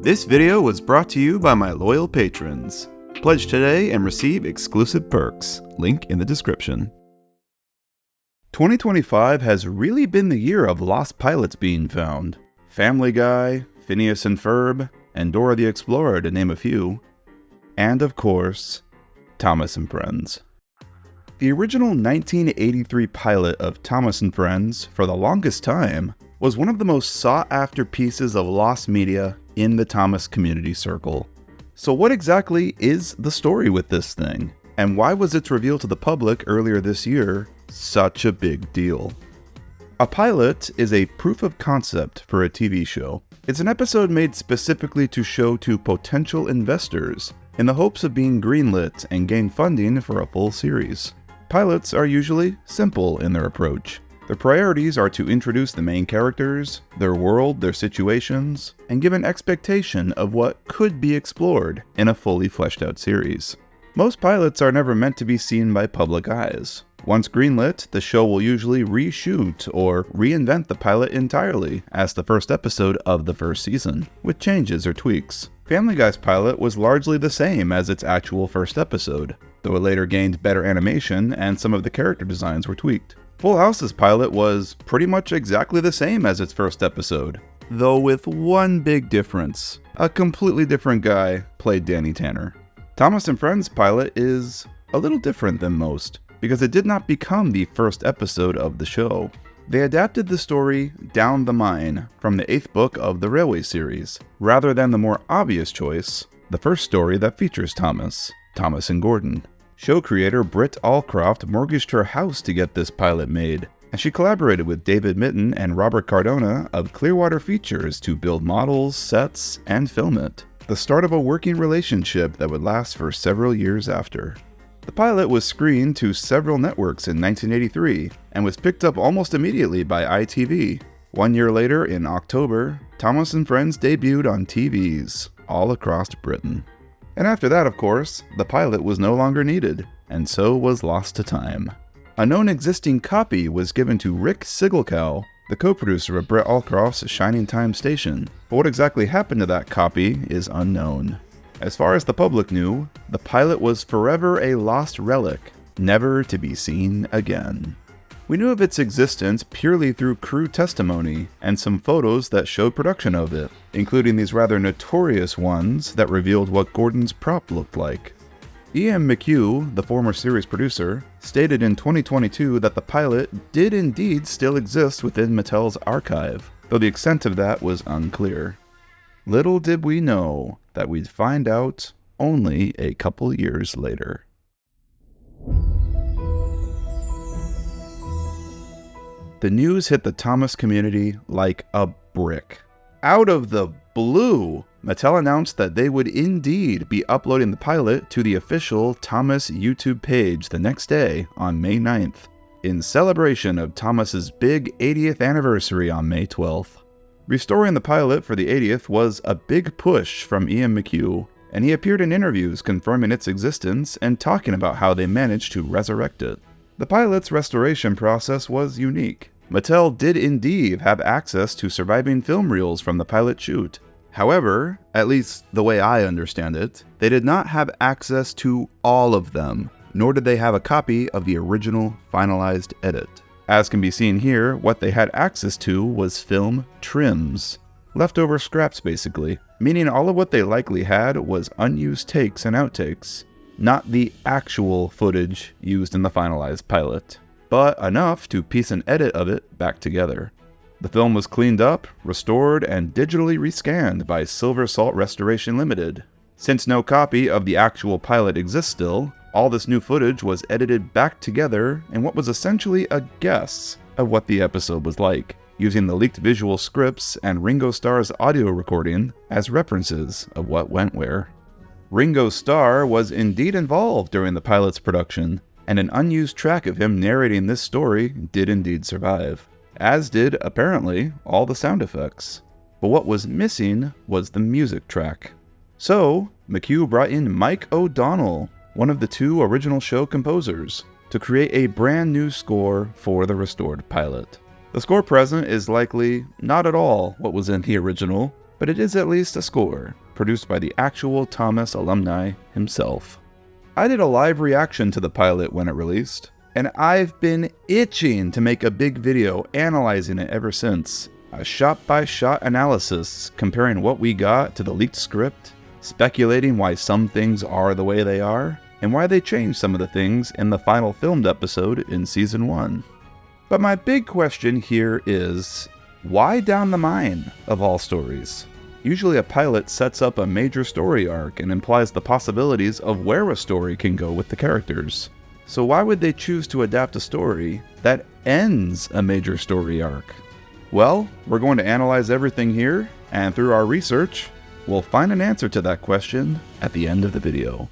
This video was brought to you by my loyal patrons. Pledge today and receive exclusive perks. Link in the description. 2025 has really been the year of lost pilots being found. Family Guy, Phineas and Ferb, and Dora the Explorer to name a few. And of course, Thomas and Friends. The original 1983 pilot of Thomas and Friends, for the longest time, was one of the most sought-after pieces of lost media in the Thomas community circle. So what exactly is the story with this thing? And why was its reveal to the public earlier this year such a big deal? A pilot is a proof of concept for a TV show. It's an episode made specifically to show to potential investors in the hopes of being greenlit and gain funding for a full series. Pilots are usually simple in their approach. Their priorities are to introduce the main characters, their world, their situations, and give an expectation of what could be explored in a fully fleshed out series. Most pilots are never meant to be seen by public eyes. Once greenlit, the show will usually reshoot or reinvent the pilot entirely as the first episode of the first season, with changes or tweaks. Family Guy's pilot was largely the same as its actual first episode, though it later gained better animation and some of the character designs were tweaked. Full House's pilot was pretty much exactly the same as its first episode, though with one big difference. A completely different guy played Danny Tanner. Thomas and Friends' pilot is a little different than most, because it did not become the first episode of the show. They adapted the story Down the Mine from the 8th book of the Railway series, rather than the more obvious choice, the first story that features Thomas and Gordon. Show creator Britt Allcroft mortgaged her house to get this pilot made, and she collaborated with David Mitten and Robert Cardona of Clearwater Features to build models, sets, and film it. The start of a working relationship that would last for several years after. The pilot was screened to several networks in 1983 and was picked up almost immediately by ITV. 1 year later, in October, Thomas and Friends debuted on TVs all across Britain. And after that, of course, the pilot was no longer needed, and so was lost to time. A known existing copy was given to Rick Sigelkow, the co-producer of Britt Allcroft's Shining Time station, but what exactly happened to that copy is unknown. As far as the public knew, the pilot was forever a lost relic, never to be seen again. We knew of its existence purely through crew testimony and some photos that showed production of it, including these rather notorious ones that revealed what Gordon's prop looked like. Ian McHugh, the former series producer, stated in 2022 that the pilot did indeed still exist within Mattel's archive, though the extent of that was unclear. Little did we know that we'd find out only a couple years later. The news hit the Thomas community like a brick. Out of the blue, Mattel announced that they would indeed be uploading the pilot to the official Thomas YouTube page the next day on May 9th, in celebration of Thomas's big 80th anniversary on May 12th. Restoring the pilot for the 80th was a big push from Ian McHugh, and he appeared in interviews confirming its existence and talking about how they managed to resurrect it. The pilot's restoration process was unique. Mattel did indeed have access to surviving film reels from the pilot shoot. However, at least the way I understand it, they did not have access to all of them, nor did they have a copy of the original finalized edit. As can be seen here, what they had access to was film trims. Leftover scraps basically, meaning all of what they likely had was unused takes and outtakes, not the actual footage used in the finalized pilot, but enough to piece an edit of it back together. The film was cleaned up, restored, and digitally rescanned by Silver Salt Restoration Limited. Since no copy of the actual pilot exists still, all this new footage was edited back together in what was essentially a guess of what the episode was like, using the leaked visual scripts and Ringo Starr's audio recording as references of what went where. Ringo Starr was indeed involved during the pilot's production, and an unused track of him narrating this story did indeed survive, as did, apparently, all the sound effects. But what was missing was the music track. So, McHugh brought in Mike O'Donnell, one of the two original show composers, to create a brand new score for the restored pilot. The score present is likely not at all what was in the original, but it is at least a score, produced by the actual Thomas alumni himself. I did a live reaction to the pilot when it released, and I've been itching to make a big video analyzing it ever since. A shot-by-shot analysis comparing what we got to the leaked script, speculating why some things are the way they are, and why they changed some of the things in the final filmed episode in Season 1. But my big question here is, why Down the Mine, of all stories? Usually a pilot sets up a major story arc and implies the possibilities of where a story can go with the characters. So why would they choose to adapt a story that ends a major story arc? Well, we're going to analyze everything here, and through our research, we'll find an answer to that question at the end of the video.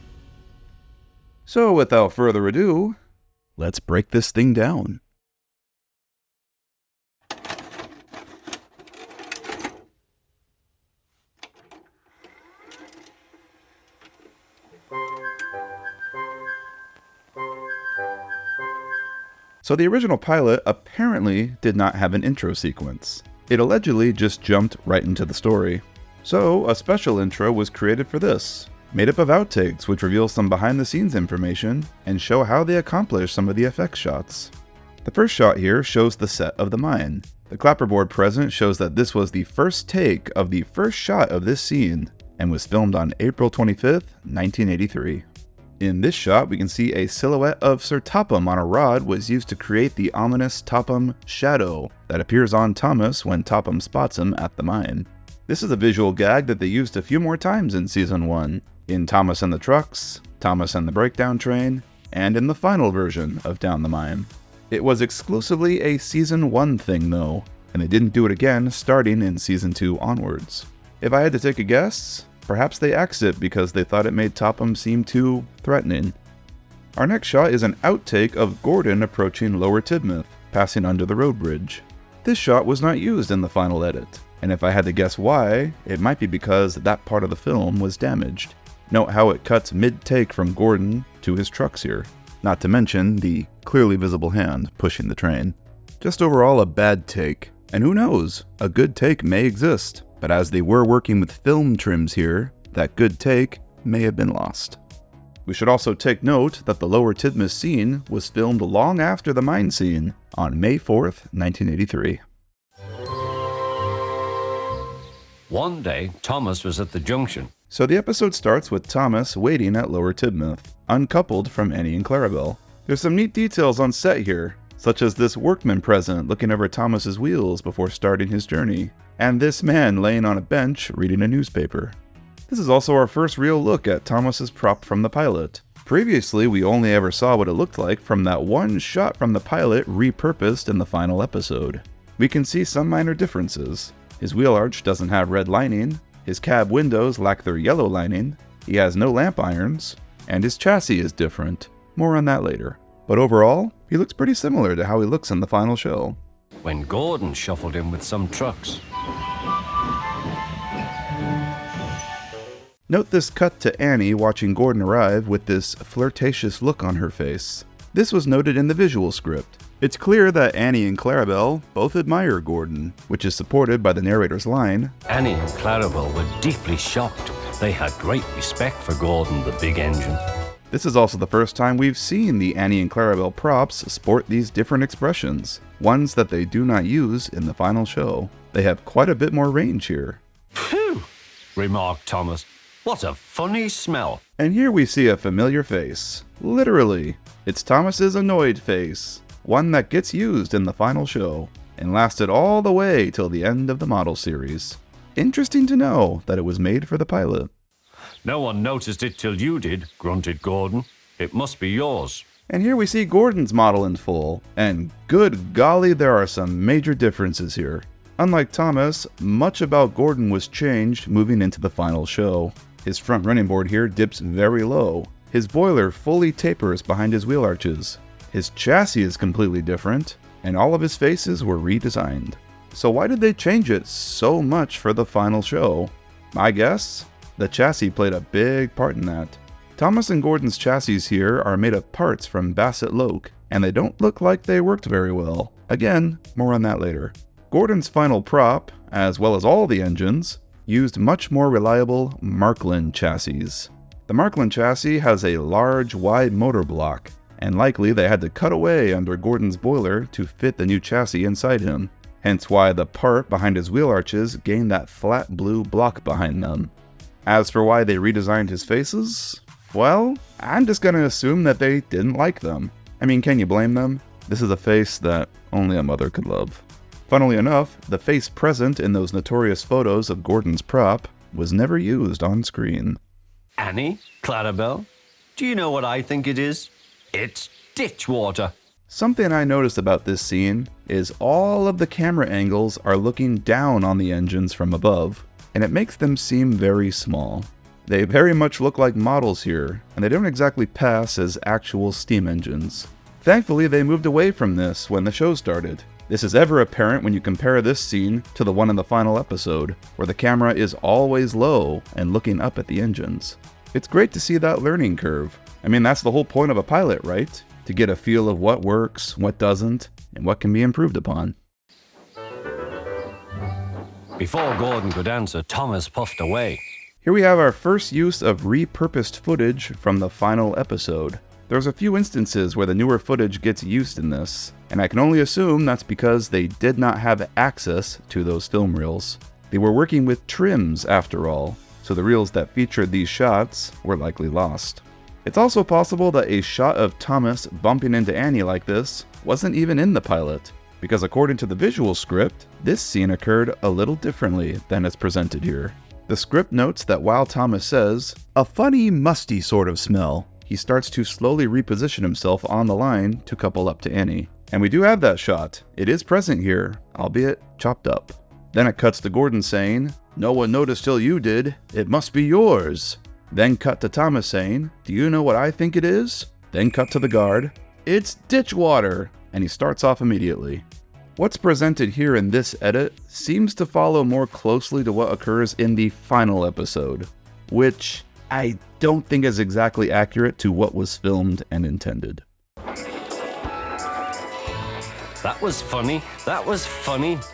So without further ado, let's break this thing down. So the original pilot apparently did not have an intro sequence. It allegedly just jumped right into the story. So a special intro was created for this, made up of outtakes which reveal some behind the scenes information and show how they accomplished some of the effects shots. The first shot here shows the set of the mine. The clapperboard present shows that this was the first take of the first shot of this scene and was filmed on April 25th, 1983. In this shot, we can see a silhouette of Sir Topham on a rod was used to create the ominous Topham shadow that appears on Thomas when Topham spots him at the mine. This is a visual gag that they used a few more times in Season 1, in Thomas and the Trucks, Thomas and the Breakdown Train, and in the final version of Down the Mine. It was exclusively a Season 1 thing though, and they didn't do it again starting in Season 2 onwards. If I had to take a guess, perhaps they axed it because they thought it made Topham seem too threatening. Our next shot is an outtake of Gordon approaching Lower Tidmouth, passing under the road bridge. This shot was not used in the final edit, and if I had to guess why, it might be because that part of the film was damaged. Note how it cuts mid-take from Gordon to his trucks here, not to mention the clearly visible hand pushing the train. Just overall a bad take, and who knows, a good take may exist. But as they were working with film trims here, that good take may have been lost. We should also take note that the Lower Tidmouth scene was filmed long after the mine scene, on May 4th, 1983. One day, Thomas was at the junction. So the episode starts with Thomas waiting at Lower Tidmouth, uncoupled from Annie and Clarabelle. There's some neat details on set here, such as this workman present looking over Thomas's wheels before starting his journey, and this man laying on a bench reading a newspaper. This is also our first real look at Thomas's prop from the pilot. Previously, we only ever saw what it looked like from that one shot from the pilot repurposed in the final episode. We can see some minor differences. His wheel arch doesn't have red lining, his cab windows lack their yellow lining, he has no lamp irons, and his chassis is different. More on that later. But overall, he looks pretty similar to how he looks in the final show. When Gordon shuffled in with some trucks. Note this cut to Annie watching Gordon arrive with this flirtatious look on her face. This was noted in the visual script. It's clear that Annie and Clarabelle both admire Gordon, which is supported by the narrator's line, Annie and Clarabelle were deeply shocked. They had great respect for Gordon, the big engine. This is also the first time we've seen the Annie and Clarabelle props sport these different expressions, ones that they do not use in the final show. They have quite a bit more range here. Phew, remarked Thomas. What a funny smell. And here we see a familiar face. Literally, it's Thomas's annoyed face, one that gets used in the final show, and lasted all the way till the end of the model series. Interesting to know that it was made for the pilot. No one noticed it till you did, grunted Gordon. It must be yours. And here we see Gordon's model in full, and good golly, there are some major differences here. Unlike Thomas, much about Gordon was changed moving into the final show. His front running board here dips very low. His boiler fully tapers behind his wheel arches. His chassis is completely different, and all of his faces were redesigned. So why did they change it so much for the final show? I guess the chassis played a big part in that. Thomas and Gordon's chassis here are made of parts from Bassett Loke, and they don't look like they worked very well. Again, more on that later. Gordon's final prop, as well as all the engines, used much more reliable Markland chassis. The Markland chassis has a large, wide motor block, and likely they had to cut away under Gordon's boiler to fit the new chassis inside him, hence why the part behind his wheel arches gained that flat blue block behind them. As for why they redesigned his faces, well, I'm just gonna assume that they didn't like them. I mean, can you blame them? This is a face that only a mother could love. Funnily enough, the face present in those notorious photos of Gordon's prop was never used on screen. Annie, Clarabelle, do you know what I think it is? It's ditch water. Something I noticed about this scene is all of the camera angles are looking down on the engines from above, and it makes them seem very small. They very much look like models here, and they don't exactly pass as actual steam engines. Thankfully, they moved away from this when the show started. This is ever apparent when you compare this scene to the one in the final episode, where the camera is always low and looking up at the engines. It's great to see that learning curve. I mean, that's the whole point of a pilot, right? To get a feel of what works, what doesn't, and what can be improved upon. Before Gordon could answer, Thomas puffed away. Here we have our first use of repurposed footage from the final episode. There's a few instances where the newer footage gets used in this, and I can only assume that's because they did not have access to those film reels. They were working with trims after all, so the reels that featured these shots were likely lost. It's also possible that a shot of Thomas bumping into Annie like this wasn't even in the pilot, because according to the visual script, this scene occurred a little differently than it's presented here. The script notes that while Thomas says, "a funny, musty sort of smell," he starts to slowly reposition himself on the line to couple up to Annie. And we do have that shot. It is present here, albeit chopped up. Then it cuts to Gordon saying, "No one noticed till you did. It must be yours." Then cut to Thomas saying, "Do you know what I think it is?" Then cut to the guard, "It's ditch water," and he starts off immediately. What's presented here in this edit seems to follow more closely to what occurs in the final episode, which I don't think is exactly accurate to what was filmed and intended. That was funny,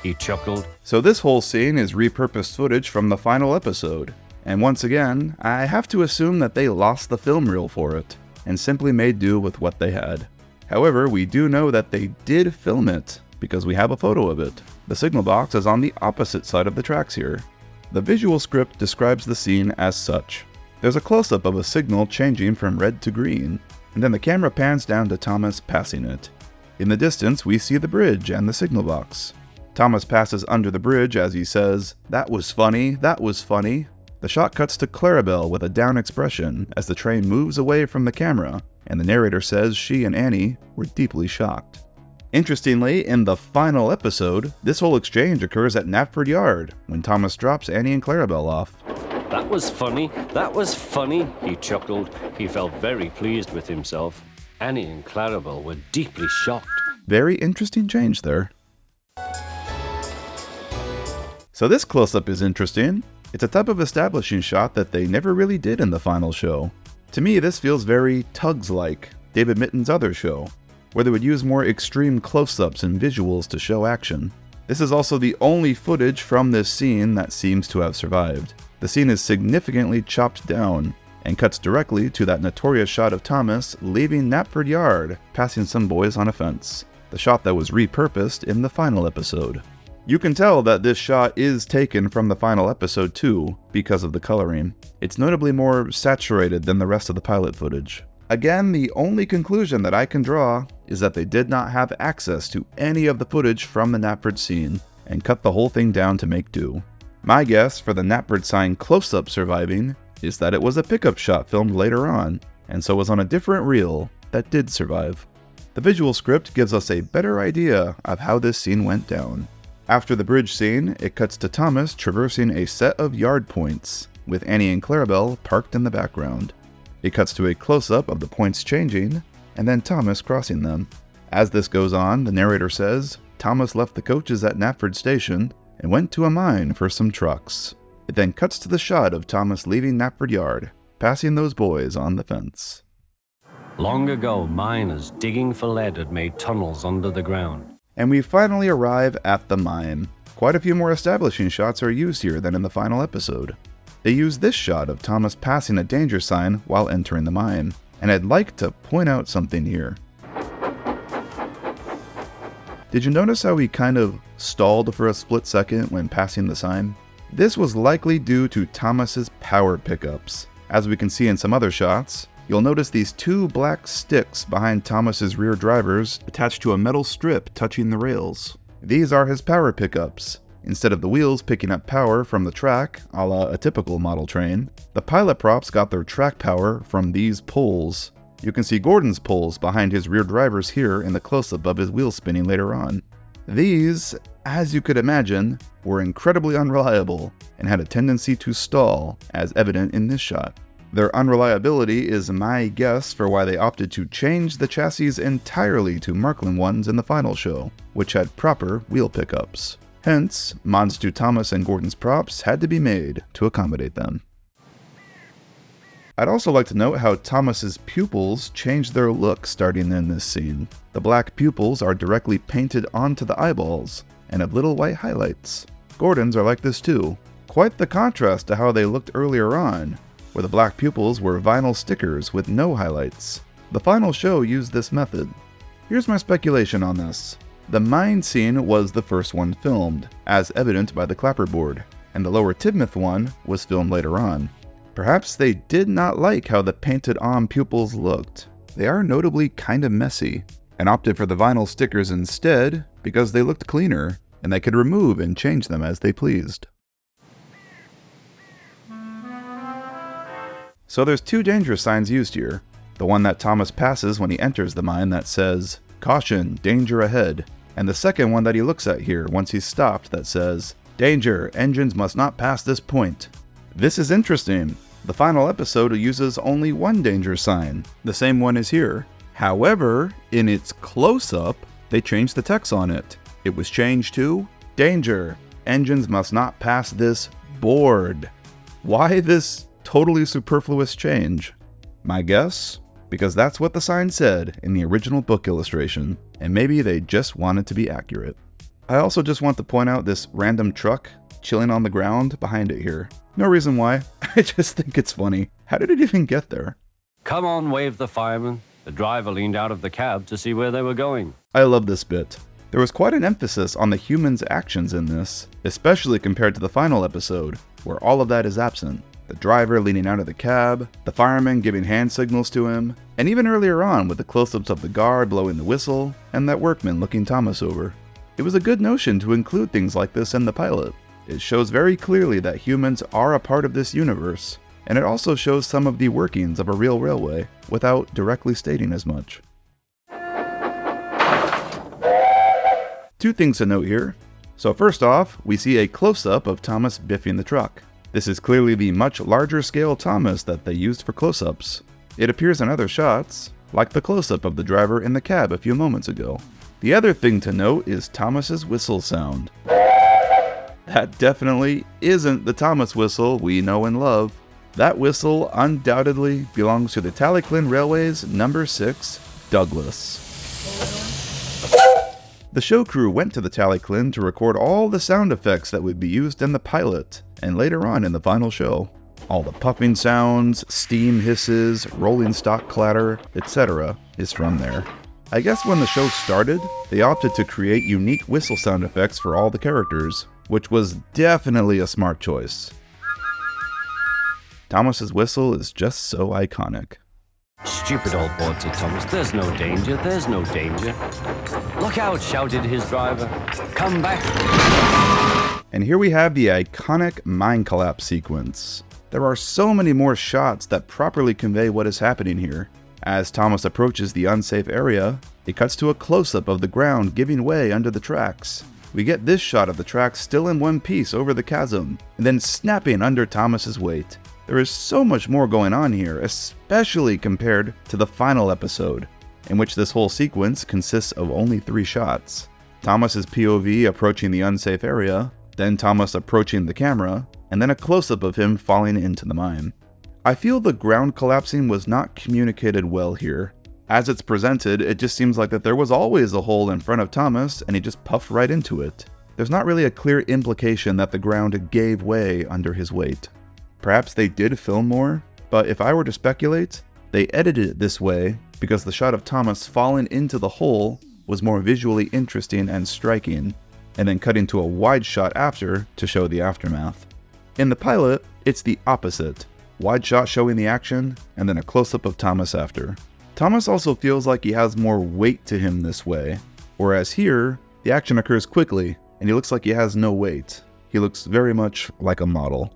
he chuckled. So this whole scene is repurposed footage from the final episode, and once again, I have to assume that they lost the film reel for it, and simply made do with what they had. However, we do know that they did film it, because we have a photo of it. The signal box is on the opposite side of the tracks here. The visual script describes the scene as such. There's a close-up of a signal changing from red to green, and then the camera pans down to Thomas passing it. In the distance, we see the bridge and the signal box. Thomas passes under the bridge as he says, "That was funny, that was funny." The shot cuts to Clarabelle with a down expression as the train moves away from the camera, and the narrator says she and Annie were deeply shocked. Interestingly, in the final episode, this whole exchange occurs at Knapford Yard when Thomas drops Annie and Clarabelle off. That was funny, he chuckled. He felt very pleased with himself. Annie and Clarabelle were deeply shocked. Very interesting change there. So this close-up is interesting. It's a type of establishing shot that they never really did in the final show. To me, this feels very Tugs-like, David Mitten's other show, where they would use more extreme close-ups and visuals to show action. This is also the only footage from this scene that seems to have survived. The scene is significantly chopped down, and cuts directly to that notorious shot of Thomas leaving Knapford Yard, passing some boys on a fence, the shot that was repurposed in the final episode. You can tell that this shot is taken from the final episode too, because of the coloring. It's notably more saturated than the rest of the pilot footage. Again, the only conclusion that I can draw is that they did not have access to any of the footage from the Knapford scene, and cut the whole thing down to make do. My guess for the Knapford sign close-up surviving is that it was a pickup shot filmed later on, and so was on a different reel that did survive. The visual script gives us a better idea of how this scene went down. After the bridge scene, it cuts to Thomas traversing a set of yard points, with Annie and Clarabelle parked in the background. It cuts to a close-up of the points changing, and then Thomas crossing them. As this goes on, the narrator says, Thomas left the coaches at Knapford Station and went to a mine for some trucks. It then cuts to the shot of Thomas leaving Knapford Yard, passing those boys on the fence. Long ago, miners digging for lead had made tunnels under the ground. And we finally arrive at the mine. Quite a few more establishing shots are used here than in the final episode. They use this shot of Thomas passing a danger sign while entering the mine, and I'd like to point out something here. Did you notice how he kind of stalled for a split second when passing the sign? This was likely due to Thomas's power pickups. As we can see in some other shots, you'll notice these two black sticks behind Thomas's rear drivers attached to a metal strip touching the rails. These are his power pickups. Instead of the wheels picking up power from the track, a la a typical model train, the pilot props got their track power from these poles. You can see Gordon's poles behind his rear drivers here in the close-up of his wheel spinning later on. These, as you could imagine, were incredibly unreliable and had a tendency to stall, as evident in this shot. Their unreliability is my guess for why they opted to change the chassis entirely to Markland ones in the final show, which had proper wheel pickups. Hence, mods to Thomas and Gordon's props had to be made to accommodate them. I'd also like to note how Thomas's pupils changed their look starting in this scene. The black pupils are directly painted onto the eyeballs and have little white highlights. Gordon's are like this too. Quite the contrast to how they looked earlier on, where the black pupils were vinyl stickers with no highlights. The final show used this method. Here's my speculation on this. The mine scene was the first one filmed, as evident by the clapperboard, and the Lower Tidmouth one was filmed later on. Perhaps they did not like how the painted-on pupils looked. They are notably kinda messy, and opted for the vinyl stickers instead because they looked cleaner, and they could remove and change them as they pleased. So there's two danger signs used here. The one that Thomas passes when he enters the mine that says, "Caution, danger ahead," and the second one that he looks at here once he's stopped that says, "Danger, engines must not pass this point." This is interesting. The final episode uses only one danger sign, the same one as here. However, in its close-up, they changed the text on it. It was changed to, "Danger, engines must not pass this board." Why this totally superfluous change? My guess? Because that's what the sign said in the original book illustration, and maybe they just wanted to be accurate. I also just want to point out this random truck chilling on the ground behind it here. No reason why, I just think it's funny. How did it even get there? Come on, waved the fireman. The driver leaned out of the cab to see where they were going. I love this bit. There was quite an emphasis on the human's actions in this, especially compared to the final episode, where all of that is absent. The driver leaning out of the cab, the fireman giving hand signals to him, and even earlier on with the close-ups of the guard blowing the whistle, and that workman looking Thomas over. It was a good notion to include things like this in the pilot. It shows very clearly that humans are a part of this universe, and it also shows some of the workings of a real railway, without directly stating as much. Two things to note here. So first off, we see a close-up of Thomas biffing the truck. This is clearly the much larger scale Thomas that they used for close-ups. It appears in other shots, like the close-up of the driver in the cab a few moments ago. The other thing to note is Thomas's whistle sound. That definitely isn't the Thomas whistle we know and love. That whistle undoubtedly belongs to the Talyllyn Railway's number 6, Douglas. The show crew went to the Talyllyn to record all the sound effects that would be used in the pilot, and later on in the final show. All the puffing sounds, steam hisses, rolling stock clatter, etc. is from there. I guess when the show started, they opted to create unique whistle sound effects for all the characters, which was definitely a smart choice. Thomas's whistle is just so iconic. Stupid old boat, said Thomas. There's no danger, there's no danger. Look out, shouted his driver. Come back. And here we have the iconic mine collapse sequence. There are so many more shots that properly convey what is happening here. As Thomas approaches the unsafe area, it cuts to a close-up of the ground giving way under the tracks. We get this shot of the tracks still in one piece over the chasm, and then snapping under Thomas's weight. There is so much more going on here, especially compared to the final episode, in which this whole sequence consists of only 3 shots. Thomas's POV approaching the unsafe area, then Thomas approaching the camera, and then a close-up of him falling into the mine. I feel the ground collapsing was not communicated well here. As it's presented, it just seems like that there was always a hole in front of Thomas and he just puffed right into it. there's not really a clear implication that the ground gave way under his weight. Perhaps they did film more, but if I were to speculate, they edited it this way because the shot of Thomas falling into the hole was more visually interesting and striking, and then cut into a wide shot after to show the aftermath. In the pilot, it's the opposite. Wide shot showing the action, and then a close-up of Thomas after. Thomas also feels like he has more weight to him this way, whereas here, the action occurs quickly, and he looks like he has no weight. He looks very much like a model.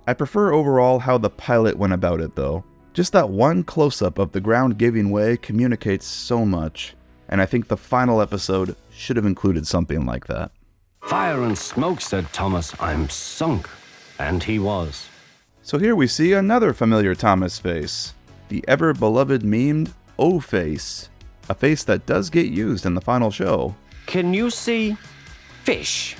I prefer overall how the pilot went about it though. Just that one close-up of the ground giving way communicates so much, and I think the final episode should have included something like that. Fire and smoke, said Thomas. I'm sunk. And he was. So here we see another familiar Thomas face. The ever-beloved memed O-face. A face that does get used in the final show. Can you see fish?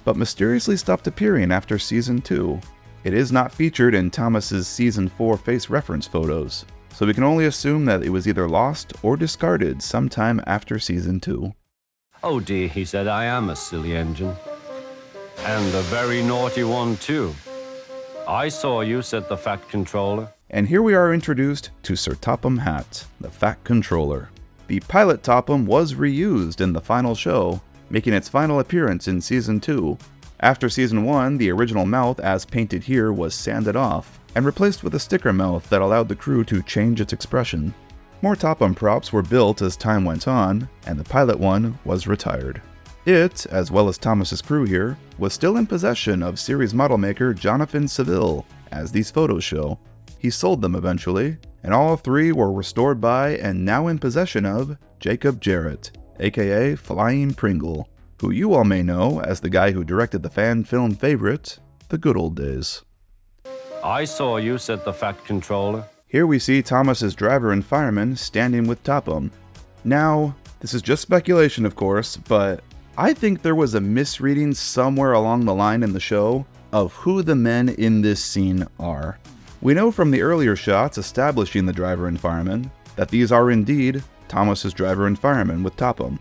But mysteriously stopped appearing after Season 2. It is not featured in Thomas's Season 4 face reference photos, so we can only assume that it was either lost or discarded sometime after Season 2. Oh dear, he said, I am a silly engine. And a very naughty one too. I saw you, said the Fat Controller. And here we are introduced to Sir Topham Hatt, the Fat Controller. The pilot Topham was reused in the final show, making its final appearance in Season 2. After Season 1, the original mouth as painted here was sanded off, and replaced with a sticker mouth that allowed the crew to change its expression. More Topham props were built as time went on, and the pilot one was retired. It, as well as Thomas's crew here, was still in possession of series model maker Jonathan Seville, as these photos show. He sold them eventually, and all three were restored by and now in possession of Jacob Jarrett, aka Flying Pringle, who you all may know as the guy who directed the fan film favorite, The Good Old Days. I saw you, said the Fat Controller. Here we see Thomas's driver and fireman standing with Topham. Now, this is just speculation of course, but I think there was a misreading somewhere along the line in the show of who the men in this scene are. We know from the earlier shots establishing the driver and fireman that these are indeed Thomas's driver and fireman with Topham.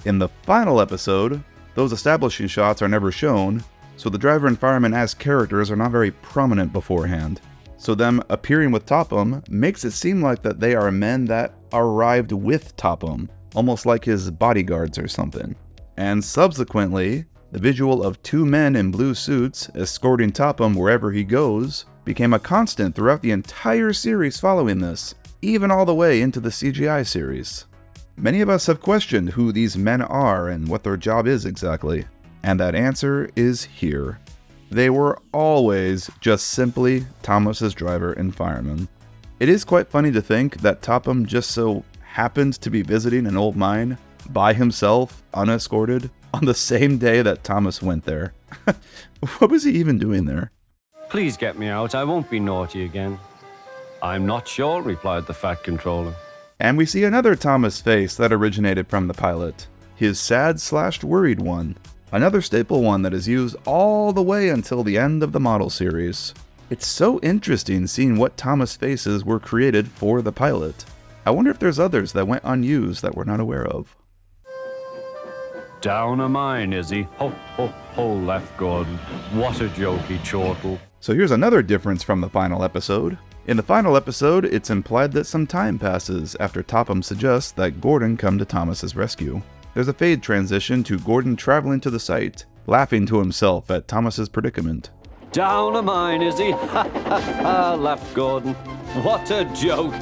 In the final episode, those establishing shots are never shown, so the driver and fireman as characters are not very prominent beforehand. So them appearing with Topham makes it seem like that they are men that arrived with Topham, almost like his bodyguards or something. And subsequently, the visual of two men in blue suits escorting Topham wherever he goes became a constant throughout the entire series following this, even all the way into the CGI series. Many of us have questioned who these men are and what their job is exactly, and that answer is here. They were always just simply Thomas's driver and fireman. It is quite funny to think that Topham just so happened to be visiting an old mine by himself, unescorted, on the same day that Thomas went there. What was he even doing there? Please get me out, I won't be naughty again. I'm not sure, replied the Fat Controller. And we see another Thomas face that originated from the pilot. His sad/worried one. Another staple one that is used all the way until the end of the model series. It's so interesting seeing what Thomas faces were created for the pilot. I wonder if there's others that went unused that we're not aware of. Down a mine, is he? Ho, ho, ho, left Gordon. What a jokey chortle. So here's another difference from the final episode. In the final episode, it's implied that some time passes after Topham suggests that Gordon come to Thomas's rescue. There's a fade transition to Gordon traveling to the site, laughing to himself at Thomas's predicament. Down a mine, is he? Ha, ha, ha, laughed Gordon. What a joke.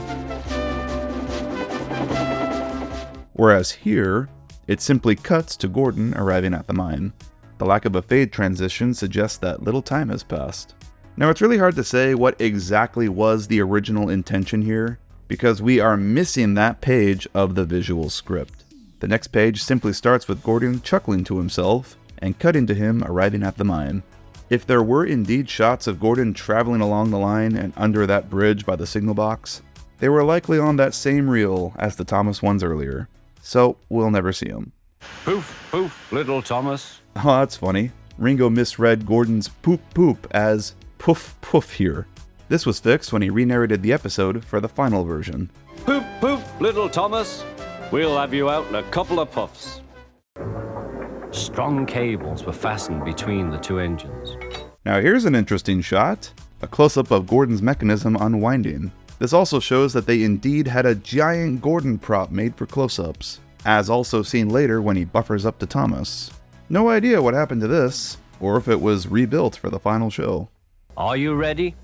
Whereas here, it simply cuts to Gordon arriving at the mine. The lack of a fade transition suggests that little time has passed. Now it's really hard to say what exactly was the original intention here, because we are missing that page of the visual script. The next page simply starts with Gordon chuckling to himself, and cutting to him arriving at the mine. If there were indeed shots of Gordon traveling along the line and under that bridge by the signal box, they were likely on that same reel as the Thomas ones earlier, so we'll never see them. Poof, poof, little Thomas. Oh, that's funny. Ringo misread Gordon's poop poop as poof poof here. This was fixed when he re-narrated the episode for the final version. Poop, poop, little Thomas. We'll have you out in a couple of puffs. Strong cables were fastened between the two engines. Now here's an interesting shot, a close-up of Gordon's mechanism unwinding. This also shows that they indeed had a giant Gordon prop made for close-ups, as also seen later when he buffers up to Thomas. No idea what happened to this, or if it was rebuilt for the final show. Are you ready?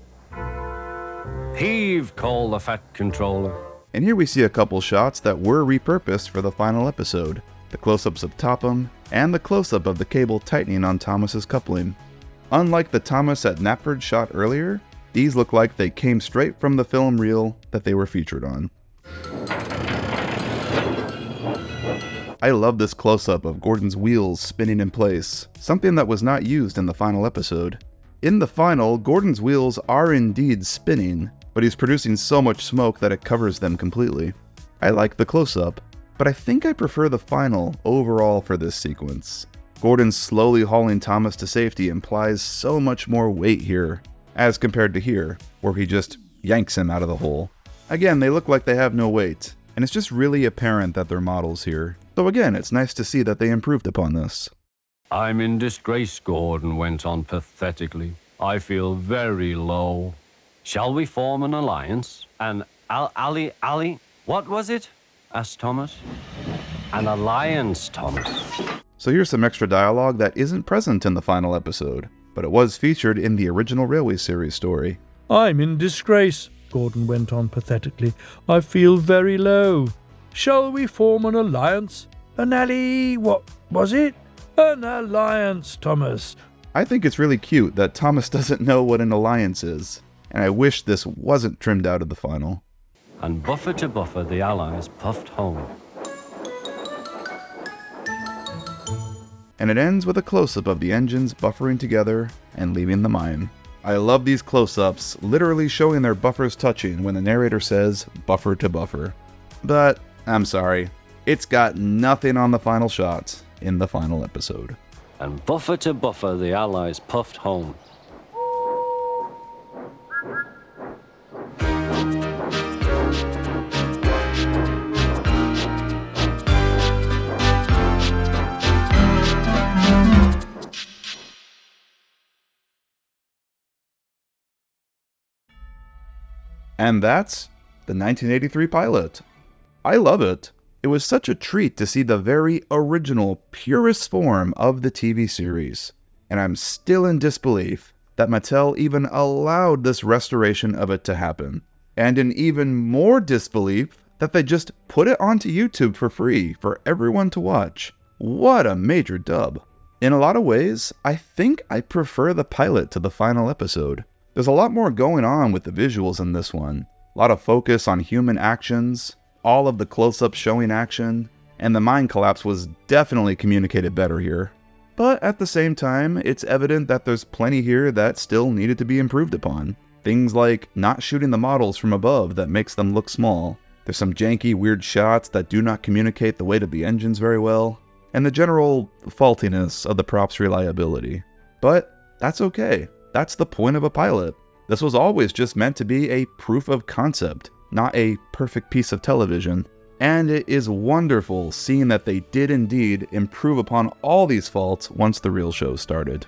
Heave, call the Fat Controller. And here we see a couple shots that were repurposed for the final episode. The close-ups of Topham, and the close-up of the cable tightening on Thomas's coupling. Unlike the Thomas at Knapford shot earlier, these look like they came straight from the film reel that they were featured on. I love this close-up of Gordon's wheels spinning in place, something that was not used in the final episode. In the final, Gordon's wheels are indeed spinning, but he's producing so much smoke that it covers them completely. I like the close-up, but I think I prefer the final overall for this sequence. Gordon slowly hauling Thomas to safety implies so much more weight here, as compared to here, where he just yanks him out of the hole. Again, they look like they have no weight, and it's just really apparent that they're models here. So again, it's nice to see that they improved upon this. I'm in disgrace, Gordon went on pathetically. I feel very low. Shall we form an alliance? An ally? What was it? Asked Thomas. An alliance, Thomas. So here's some extra dialogue that isn't present in the final episode, but it was featured in the original Railway series story. I'm in disgrace, Gordon went on pathetically. I feel very low. Shall we form an alliance? What was it? An alliance, Thomas. I think it's really cute that Thomas doesn't know what an alliance is, and I wish this wasn't trimmed out of the final. And buffer to buffer, the Allies puffed home. And it ends with a close-up of the engines buffering together and leaving the mine. I love these close-ups, literally showing their buffers touching when the narrator says buffer to buffer. But, I'm sorry, it's got nothing on the final shot in the final episode. And buffer to buffer, the Allies puffed home. And that's the 1983 pilot. I love it. It was such a treat to see the very original, purest form of the TV series. And I'm still in disbelief that Mattel even allowed this restoration of it to happen. And in even more disbelief that they just put it onto YouTube for free for everyone to watch. What a major dub. In a lot of ways, I think I prefer the pilot to the final episode. There's a lot more going on with the visuals in this one. A lot of focus on human actions, all of the close-ups showing action, and the mine collapse was definitely communicated better here. But at the same time, it's evident that there's plenty here that still needed to be improved upon. Things like not shooting the models from above that makes them look small. There's some janky, weird shots that do not communicate the weight of the engines very well, and the general faultiness of the props' reliability. But that's okay. That's the point of a pilot. This was always just meant to be a proof of concept, not a perfect piece of television. And it is wonderful seeing that they did indeed improve upon all these faults once the real show started.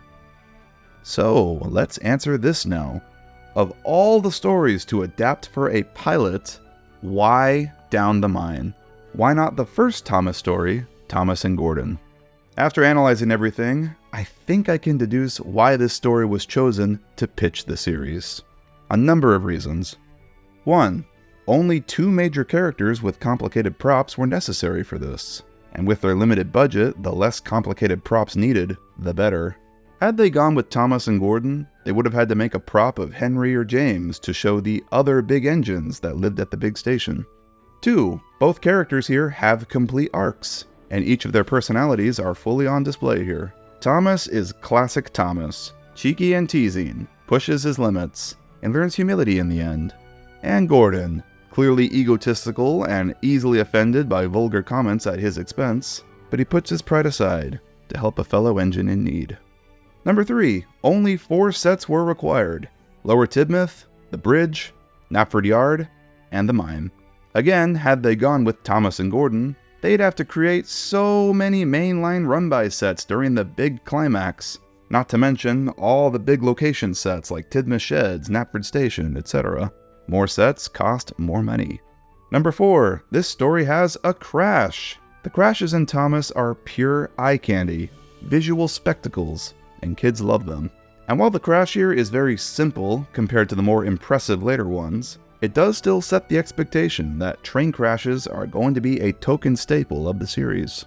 So, let's answer this now. Of all the stories to adapt for a pilot, why Down the Mine? Why not the first Thomas story, Thomas and Gordon? After analyzing everything, I think I can deduce why this story was chosen to pitch the series. A number of reasons. 1. Only 2 major characters with complicated props were necessary for this, and with their limited budget, the less complicated props needed, the better. Had they gone with Thomas and Gordon, they would have had to make a prop of Henry or James to show the other big engines that lived at the big station. 2. Both characters here have complete arcs, and each of their personalities are fully on display here. Thomas is classic Thomas, cheeky and teasing, pushes his limits, and learns humility in the end. And Gordon, clearly egotistical and easily offended by vulgar comments at his expense, but he puts his pride aside to help a fellow engine in need. Number 3, only 4 sets were required: Lower Tidmouth, the bridge, Knapford Yard, and the mine. Again, had they gone with Thomas and Gordon, they'd have to create so many mainline run-by sets during the big climax, not to mention all the big location sets like Tidmouth Sheds, Knapford Station, etc. More sets cost more money. Number 4, this story has a crash. The crashes in Thomas are pure eye candy, visual spectacles, and kids love them. And while the crash here is very simple compared to the more impressive later ones, it does still set the expectation that train crashes are going to be a token staple of the series.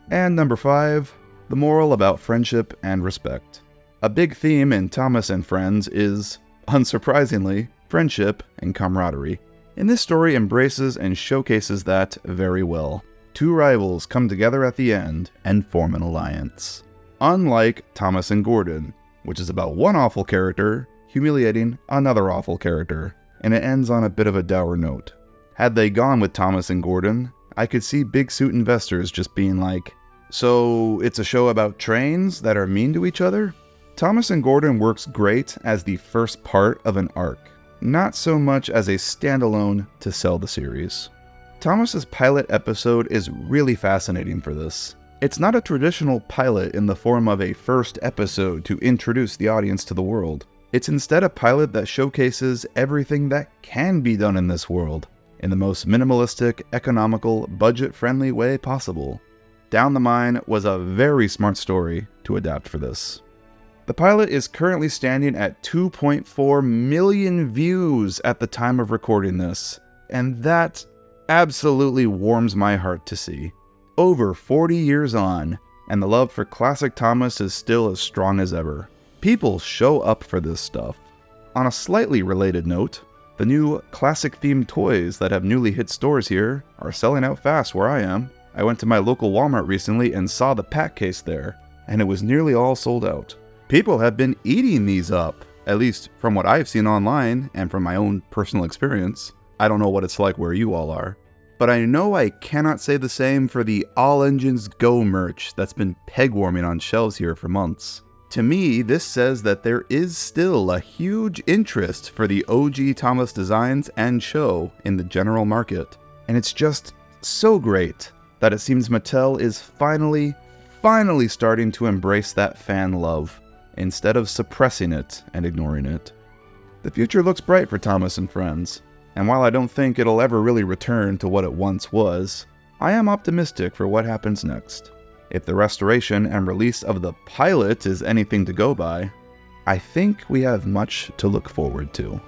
And number 5, the moral about friendship and respect. A big theme in Thomas and Friends is, unsurprisingly, friendship and camaraderie. And this story embraces and showcases that very well. Two rivals come together at the end and form an alliance. Unlike Thomas and Gordon, which is about one awful character humiliating another awful character, and it ends on a bit of a dour note. Had they gone with Thomas and Gordon, I could see big suit investors just being like, so it's a show about trains that are mean to each other? Thomas and Gordon works great as the first part of an arc, not so much as a standalone to sell the series. Thomas's pilot episode is really fascinating for this. It's not a traditional pilot in the form of a first episode to introduce the audience to the world. It's instead a pilot that showcases everything that can be done in this world, in the most minimalistic, economical, budget-friendly way possible. Down the Mine was a very smart story to adapt for this. The pilot is currently standing at 2.4 million views at the time of recording this, and that absolutely warms my heart to see. Over 40 years on, and the love for classic Thomas is still as strong as ever. People show up for this stuff. On a slightly related note, the new classic-themed toys that have newly hit stores here are selling out fast where I am. I went to my local Walmart recently and saw the pack case there, and it was nearly all sold out. People have been eating these up, at least from what I've seen online and from my own personal experience. I don't know what it's like where you all are. But I know I cannot say the same for the All Engines Go merch that's been peg-warming on shelves here for months. To me, this says that there is still a huge interest for the OG Thomas designs and show in the general market. And it's just so great that it seems Mattel is finally starting to embrace that fan love, instead of suppressing it and ignoring it. The future looks bright for Thomas and Friends. And while I don't think it'll ever really return to what it once was, I am optimistic for what happens next. If the restoration and release of the pilot is anything to go by, I think we have much to look forward to.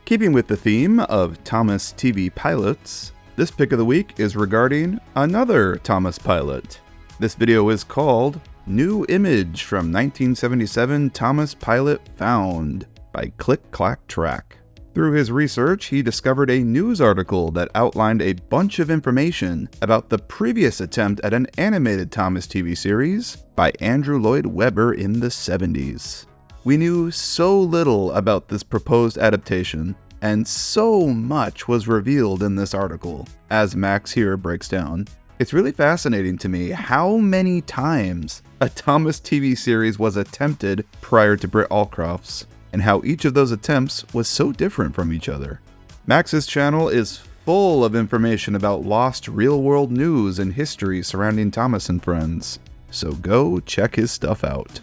Keeping with the theme of Thomas TV pilots, this pick of the week is regarding another Thomas pilot. This video is called New Image from 1977 Thomas Pilot Found by Click Clack Track. Through his research, he discovered a news article that outlined a bunch of information about the previous attempt at an animated Thomas TV series by Andrew Lloyd Webber in the 70s. We knew so little about this proposed adaptation, and so much was revealed in this article, as Max here breaks down. It's really fascinating to me how many times a Thomas TV series was attempted prior to Britt Allcroft's, and how each of those attempts was so different from each other. Max's channel is full of information about lost real-world news and history surrounding Thomas and Friends, so go check his stuff out.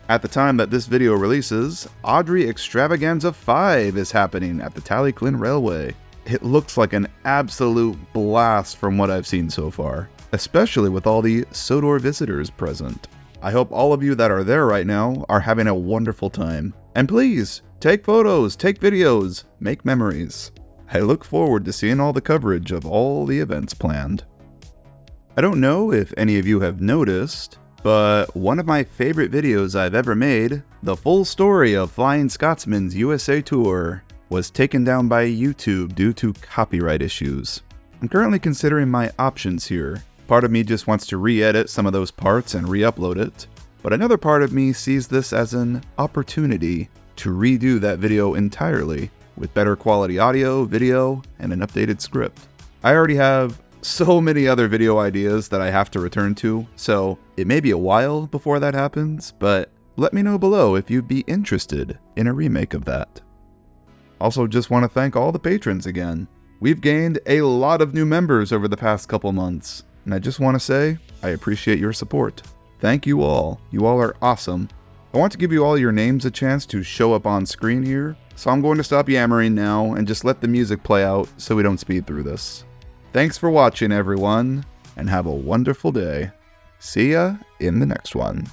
At the time that this video releases, Audrey Extravaganza 5 is happening at the Tallyclin Railway. It looks like an absolute blast from what I've seen so far, especially with all the Sodor visitors present. I hope all of you that are there right now are having a wonderful time. And please, take photos, take videos, make memories. I look forward to seeing all the coverage of all the events planned. I don't know if any of you have noticed, but one of my favorite videos I've ever made, the full story of Flying Scotsman's USA tour, was taken down by YouTube due to copyright issues. I'm currently considering my options here. Part of me just wants to re-edit some of those parts and re-upload it, but another part of me sees this as an opportunity to redo that video entirely with better quality audio, video, and an updated script. I already have so many other video ideas that I have to return to, so it may be a while before that happens, but let me know below if you'd be interested in a remake of that. Also, just want to thank all the patrons again. We've gained a lot of new members over the past couple months, and I just want to say I appreciate your support. Thank you all. You all are awesome. I want to give you all your names a chance to show up on screen here, so I'm going to stop yammering now and just let the music play out so we don't speed through this. Thanks for watching, everyone, and have a wonderful day. See ya in the next one.